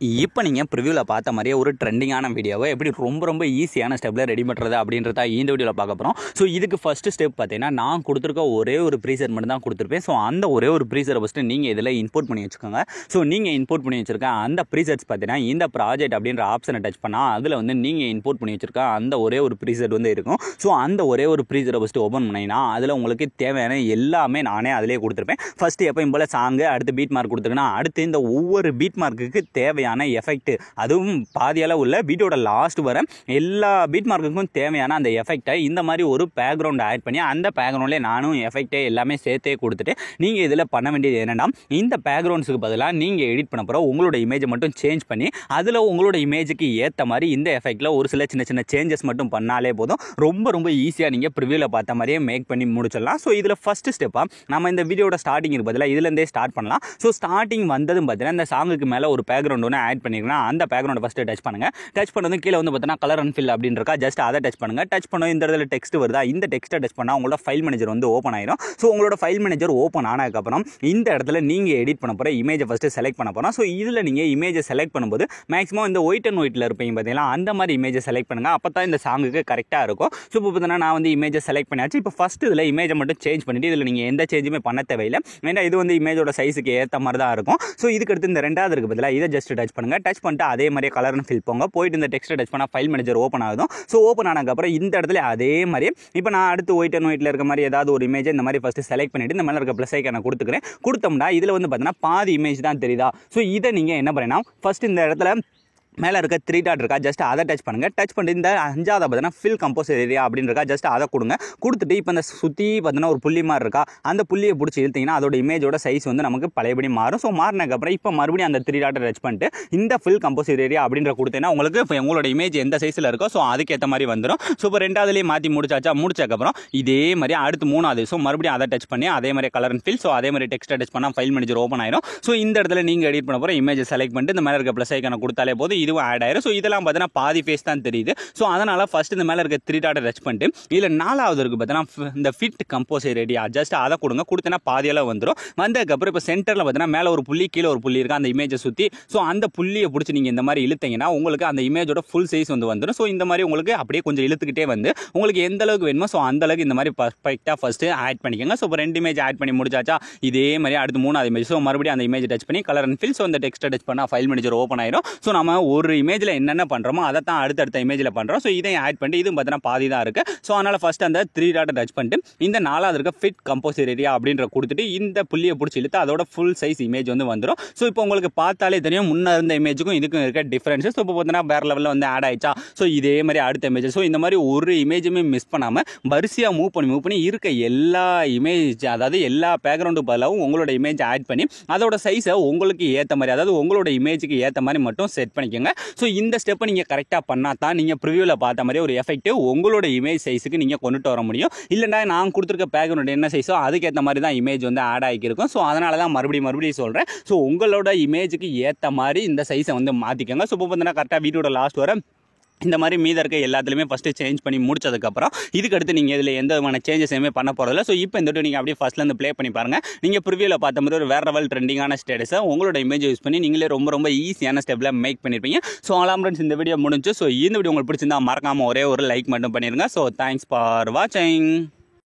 இப்போ நீங்கள் ப்ரிவியூவில் பார்த்த மாதிரியே ஒரு ட்ரெண்டிங்கான வீடியோவை எப்படி ரொம்ப ஈஸியான ஸ்டெப்பில் ரெடி பண்ணுறது அப்படின்றத இந்த வீடியோவில் பார்க்க போகிறோம். ஸோ இதுக்கு ஃபஸ்ட்டு ஸ்டெப் பார்த்தீங்கன்னா நான் கொடுத்துருக்க ஒரே ஒரு ப்ரீசெட் மட்டும் தான் கொடுத்துருப்பேன். ஸோ அந்த ஒரே ஒரு ப்ரீசெட்டை ஃபஸ்ட்டு நீங்கள் இதில் இம்போர்ட் பண்ணி வச்சுக்கோங்க. ஸோ நீங்கள் இம்போர்ட் பண்ணி வச்சுருக்க அந்த ப்ரீசெட்ஸ் பார்த்தீங்கன்னா இந்த ப்ராஜெக்ட் அப்படின்ற ஆப்ஷனை டச் பண்ணால் அதில் வந்து நீங்கள் இம்போர்ட் பண்ணி வச்சுருக்க அந்த ஒரே ஒரு ப்ரீசெட் வந்து இருக்கும். ஸோ அந்த ஒரே ஒரு ப்ரீசெட்டை ஃபஸ்ட்டு ஓப்பன் பண்ணிங்கன்னா அதில் உங்களுக்கு தேவையான எல்லாமே நானே அதிலே கொடுத்துருப்பேன். ஃபஸ்ட்டு எப்பயும் போல் சாங்கு, அடுத்து பீட் மார்க் கொடுத்துருக்கேன்னா அடுத்து இந்த ஒவ்வொரு பீட் மார்க்குக்கு தேவையான எஃபெக்ட், அதுவும் பாதியால் உள்ள வீடியோட லாஸ்ட் வர எல்லா பீட் மார்க்குக்கும் தேவையான அந்த எஃபெக்டை இந்த மாதிரி ஒரு பேக்ரவுண்ட் ஆட் பண்ணி அந்த பேக்ரவுண்ட்லேயே நானும் எஃபெக்டே எல்லாமே சேர்த்தே கொடுத்துட்டு நீங்கள் இதில் பண்ண வேண்டியது என்னென்னா இந்த பேக்ரவுண்ட்ஸுக்கு பதிலாக நீங்கள் எடிட் பண்ண போகிற உங்களோட இமேஜை மட்டும் சேஞ்ச் பண்ணி அதில் உங்களோட இமேஜுக்கு ஏற்ற மாதிரி இந்த எஃபெக்டில் ஒரு சில சின்ன சேஞ்சஸ் மட்டும் பண்ணாலே போதும். ரொம்ப ஈஸியாக நீங்கள் ப்ரிவியூவில் பார்த்த மாதிரியே மேக் பண்ணி முடிச்சிடலாம். ஸோ இதில் ஃபஸ்ட்டு ஸ்டெப்பாக நம்ம இந்த வீடியோட ஸ்டார்டிங் பதிலாக இதுலேருந்தே ஸ்டார்ட் பண்ணலாம். ஸோ ஸ்டார்டிங் வந்ததும் பார்த்தீங்கன்னா இந்த சாங்குக்கு மேலே ஒரு பேக்ரவுண்ட் ஒன்று ஆட் பண்ணிங்கன்னா அந்த பேக்ரவுண்ட் ஃபஸ்ட்டு டச் பண்ணுங்கள். டச் பண்ணதும் கீழே வந்து பார்த்தீங்கன்னா கலர் அண்ட் ஃபில் அப்படின்னு இருக்கா, ஜஸ்ட் அதை டச் பண்ணுங்கள். டச் பண்ண இந்த இடத்துல டெக்ஸ்ட் வருதா, இந்த டெக்ஸ்ட்டை டச் பண்ணால் உங்களோட ஃபைல் மேனேஜர் வந்து ஓப்பன் ஆயிடும். ஸோ உங்களோட ஃபைல் மேனேஜர் ஓப்பன் ஆனதுக்கப்புறம் இந்த இடத்துல நீங்கள் எடிட் பண்ண போகிற இமேஜை ஃபஸ்ட்டு செலக்ட் பண்ண போகிறோம். ஸோ இதில் நீங்கள் இமேஜை செலக்ட் பண்ணும்போது மேக்ஸிமம் இந்த ஒயிட் அண்ட் ஒயிட்டில் இருப்பீங்க பார்த்தீங்களா, அந்த மாதிரி இமேஜை செலக்ட் பண்ணுங்கள். அப்போ தான் இந்த சாங்குக்கு கரெக்டாக இருக்கும். ஸோ இப்போ பார்த்தீங்கன்னா நான் வந்து இமேஜை செலக்ட் பண்ணியாச்சு. இப்போ ஃபஸ்ட்டு இதில் இமேஜை மட்டும் சேஞ்ச் பண்ணிவிட்டு இதில் நீங்கள் எந்த சேஞ்சுமே பண்ண தேவையில்லை. ஏன்னா இது வந்து இமேஜோட சைஸுக்கு ஏற்ற மாதிரி தான் இருக்கும். ஸோ இதுக்கு அடுத்து இந்த ரெண்டாவது இருக்குது பதிலாக இதை ஜஸ்ட் டச் பண்ணுங்கள். டச் பண்ணிட்டு அதே மாதிரி கலர்னு ஃபில் போங்க. போயிட்டு இந்த டெக்ஸ்ட்டை டச் பண்ணால் ஃபைல் மேனேஜர் ஓப்பன் ஆகுதும். ஸோ ஓப்பன் ஆனதுக்கப்புறம் இந்த இடத்துல அதே மாதிரி இப்போ நான் அடுத்து ஒயிட் அண்ட் ஒயிட்டில் இருக்க மாதிரி ஏதாவது ஒரு இமேஜ் இந்த மாதிரி ஃபஸ்ட்டு செலக்ட் பண்ணிவிட்டு இந்த மேலே இருக்க ப்ளஸ் ஐக்கானை கொடுத்துக்கிறேன். கொடுத்தோம்னா இதில் வந்து பார்த்தீங்கன்னா பாதி இமேஜ் தான் தெரியுதா. ஸோ இதை நீங்கள் என்ன பண்ணீங்கன்னா ஃபஸ்ட்டு இந்த இடத்துல மேலே இருக்க 3 டாட் இருக்கா, ஜஸ்ட் அதை டச் பண்ணுங்கள். டச் பண்ணிட்டு இந்த 5வது பார்த்தீங்கன்னா ஃபில் கம்போஸ் ஏரியா அப்படின்னு இருக்கா, ஜஸ்ட் அதை கொடுங்க. கொடுத்துட்டு இப்போ இந்த சுற்றி பார்த்தீங்கன்னா ஒரு புள்ளி மாதிரி இருக்கா, அந்த புள்ளியை பிடிச்சி இழுத்தீங்கன்னா அதோட இமேஜோட சைஸ் வந்து நமக்கு பழையபடி மாறும். ஸோ மாறினதுக்கப்புறம் இப்போ மறுபடியும் அந்த 3 டாட்டை டச் பண்ணிட்டு இந்த ஃபில் கம்போஸ் ஏரியா அப்படின்ற கொடுத்தீங்கன்னா உங்களுக்கு இப்போ உங்களோட இமேஜ் எந்த சைஸில் இருக்கோ ஸோ அதுக்கேற்ற மாதிரி வந்துடும். ஸோ இப்போ ரெண்டாவதுலேயே மாற்றி முடிச்சதுக்கப்புறம் இதே மாதிரி அடுத்து 3வது ஸோ மறுபடியும் அதை டச் பண்ணி அதே மாதிரி கலர் அண்ட் ஃபில், ஸோ அதே மாதிரி டெக்ஸ்ட்டை டச் பண்ணால் ஃபைல் மேனேஜர் ஓப்பன் ஆயிடும். ஸோ இந்த இடத்துல நீங்கள் எடிட் பண்ண போகிற இமேஜை செலக்ட் பண்ணிட்டு இந்த மேலே இருக்க ப்ளஸ் ஐக்கானை கொடுத்தாலே போதும், இதுவும் ஆட் ஆயிரும். ஸோ இதெல்லாம் பார்த்தீங்கன்னா பாதி ஃபேஸ் தான் தெரியுது. ஸோ அதனால் ஃபஸ்ட்டு இந்த மேலே இருக்க 3 டாட்டை டச் பண்ணிட்டு இதில் 4வது இருக்குது பார்த்தீங்கன்னா இந்த ஃபிட் கம்போஸ் ஏரியா, ஜஸ்ட் அதை கொடுங்க. கொடுத்தனா பாதியெல்லாம் வந்துடும். வந்ததுக்கப்புறம் இப்போ சென்டரில் பார்த்தீங்கன்னா மேலே ஒரு புள்ளி கீழே ஒரு புள்ளி இருக்கா அந்த இமேஜை சுற்றி. ஸோ அந்த புள்ளியை பிடிச்சி நீங்கள் இந்த மாதிரி இழுத்தீங்கன்னா உங்களுக்கு அந்த இமேஜோட ஃபுல் சைஸ் வந்து வந்துடும். ஸோ இந்த மாதிரி உங்களுக்கு அப்படியே கொஞ்சம் இழுத்துக்கிட்டே வந்து உங்களுக்கு எந்த அளவுக்கு வேணுமோ ஸோ அந்த அளவுக்கு இந்த மாதிரி பர்ஃபெக்டாக ஃபஸ்ட்டு ஆட் பண்ணிக்கோங்க. ஸோ இப்போ 2 இமேஜ் ஆட் பண்ணி முடிச்சாச்சா, இதே மாதிரி அடுத்து 3வது இமேஜ். ஸோ மறுபடியும் அந்த இமேஜ் டச் பண்ணி கலர் அண்ட் ஃபில், ஸோ இந்த டெக்ஸ்ட்டை டச் பண்ணால் ஃபைல் மேனேஜர் ஓப்பன் ஆயிடும். ஸோ நம்ம ஒரு இமேஜில் என்னென்ன பண்ணுறோமோ அதை தான் அடுத்தடுத்த இமேஜில் பண்ணுறோம். ஸோ இதை ஆட் பண்ணிட்டு இதுவும் பார்த்தீங்கன்னா பாதி தான் இருக்குது. ஸோ அதனால் ஃபஸ்ட் அந்த 3 டாட்டை டச் பண்ணிட்டு இந்த 4வது இருக்க ஃபிட் கம்போஸ் ஏரியா அப்படின்ற கொடுத்துட்டு இந்த புள்ளியை பிடிச்சி இழுத்து அதோட ஃபுல் சைஸ் இமேஜ் வந்து வந்துடும். ஸோ இப்போ உங்களுக்கு பார்த்தாலே தெரியும் முன்னே இருந்த இமேஜுக்கும் இதுக்கும் இருக்க டிஃப்ரென்ஸ். ஸோ இப்போ பார்த்தீங்கன்னா வேறு லெவலில் வந்து ஆட் ஆயிடுச்சா. ஸோ இதே மாதிரி அடுத்த இமேஜ். ஸோ இந்த மாதிரி ஒரு இமேஜுமே மிஸ் பண்ணாமல் வரிசையாக மூவ் பண்ணி இருக்க எல்லா இமேஜ், அதாவது எல்லா பேக்ரவுண்டு பதிலாகவும் உங்களோட இமேஜ் ஆட் பண்ணி அதோட சைஸை உங்களுக்கு ஏற்ற மாதிரி, அதாவது உங்களோட இமேஜுக்கு ஏற்ற மாதிரி மட்டும் செட் பண்ணிக்கோங்க. ஸோ இந்த ஸ்டெப்பை நீங்கள் கரெக்டாக பண்ணால் தான் நீங்கள் ப்ரிவியூவில் பார்த்த மாதிரி ஒரு எஃபெக்டிவ் உங்களோட இமேஜ் சைஸுக்கு நீங்கள் கொண்டுட்டு வர முடியும். இல்லைனா நான் கொடுத்துருக்க பேக்ரவுண்ட் என்ன சைஸோ அதுக்கேற்ற மாதிரி தான் இமேஜ் வந்து ஆட் ஆகிருக்கும். ஸோ அதனால தான் மறுபடியும் சொல்கிறேன். ஸோ உங்களோட இமேஜுக்கு ஏற்ற மாதிரி இந்த சைஸை வந்து மாற்றிக்கோங்க. ஸோ இப்போ பார்த்தீங்கன்னா கரெக்டாக வீடியோட லாஸ்ட் வர இந்த மாதிரி மீத இருக்க எல்லாத்துலேயுமே ஃபஸ்ட்டு சேஞ்ச் பண்ணி முடிச்சதுக்கப்புறம் இதுக்கு அடுத்து நீங்கள் இதில் எந்த விதமான சேஞ்சஸ் எதுவுமே பண்ண போகிறதில்ல. ஸோ இப்போ இந்த வீடியோ நீங்கள் அப்படியே ஃபஸ்ட்லேருந்து ப்ளே பண்ணி பாருங்கள். நீங்கள் ப்ரிவியூவில் பார்த்த மாதிரி ஒரு வேறு லெவல் ட்ரெண்டிங்கான ஸ்டேட்டஸை உங்களோட இமேஜ் யூஸ் பண்ணி நீங்களே ரொம்ப ஈஸியான ஸ்டெப்பில் மேக் பண்ணியிருப்பீங்க. ஸோ ஆலாம் ஃப்ரெண்ட்ஸ், இந்த வீடியோ முடிஞ்சு. ஸோ இந்த வீடியோ உங்களுக்கு பிடிச்சிருந்தா மறக்காமல் ஒரே ஒரு லைக் மட்டும் பண்ணிடுங்க. ஸோ தேங்க்ஸ் ஃபார் வாட்சிங்.